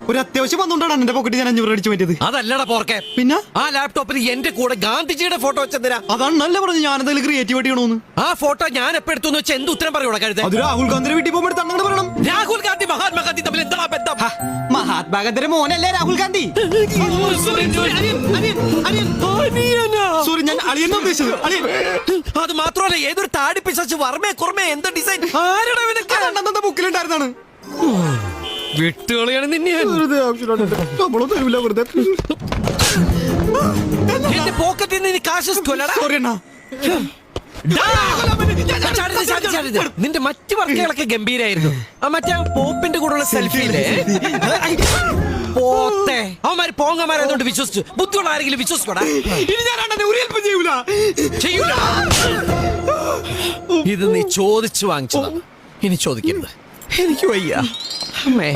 ഒരു അത്യാവശ്യം വന്നുകൊണ്ടാണ് എന്റെ പോക്കറ്റ് ഞാൻ 500 അടിച്ചു പറ്റിയത്. അതല്ലടാ പോർക്കെ. പിന്നെ ആ ലാപ്ടോപ്പിൽ എന്റെ കൂടെ ഗാന്ധിജിയുടെ ഫോട്ടോ വെച്ചെന്തിനാ? അതാണ് നല്ല പറഞ്ഞു ഞാൻ എന്തെങ്കിലും ക്രിയേറ്റിവിറ്റി ചെയ്യണോന്ന്. ആ ഫോട്ടോ ഞാൻ എപ്പോ എടുത്തു വെച്ചാൽ എന്ത് ഉത്തരം പറയൂടാ കഴുത? അത് രാഹുൽ ഗാന്ധിയുടെ വീട്ടിൽ പോകുമ്പോൾ എടുത്ത് അങ്ങനെ പറയണം. രാഹുൽ ഗാന്ധി മഹാത്മാഗാന്ധി തമ്മിൽ എന്താ ബന്ധം? മഹാത്മാഗാന്ധിയുടെ മോനല്ലേ രാഹുൽ ഗാന്ധി? സോറി, ഞാൻ അളിയെന്നാ ഉദ്ദേശിച്ചത്. അളിയൻ. അത് മാത്രമല്ല, ഏതൊരു താടി പിശാച് വർമ്മേ കുർമ്മേ എന്താ ഡിസൈൻ ആരുടെ ബുക്കിലുണ്ടായിരുന്നാണ്. വിട്ടുകളിയാണ് നിന്നെ. എന്റെ പോക്കറ്റിൽ നിന്ന് നീ കാശ് സോറി അണ്ണാ. നിന്റെ മറ്റു വർക്കുകളൊക്കെ ഗംഭീരായിരുന്നു. ആ മറ്റേ പോപ്പിന്റെ കൂടെയുള്ള സെൽഫിയിലെ പോത്തെ അവന്മാര് പോങ്ങന്മാരായതുകൊണ്ട് വിശ്വസിച്ചു. ബുദ്ധിയുള്ള ആരെങ്കിലും വിശ്വസിക്കോടാ. ഇനി ഞാൻ അണ്ണനെ ഒരു ഹെൽപ്പ് ചെയ്യൂല. ഇത് നീ ചോദിച്ചു വാങ്ങിച്ചതാണ്, ഇനി ചോദിക്കരുത്. എനിക്ക് വയ്യ അമ്മേ.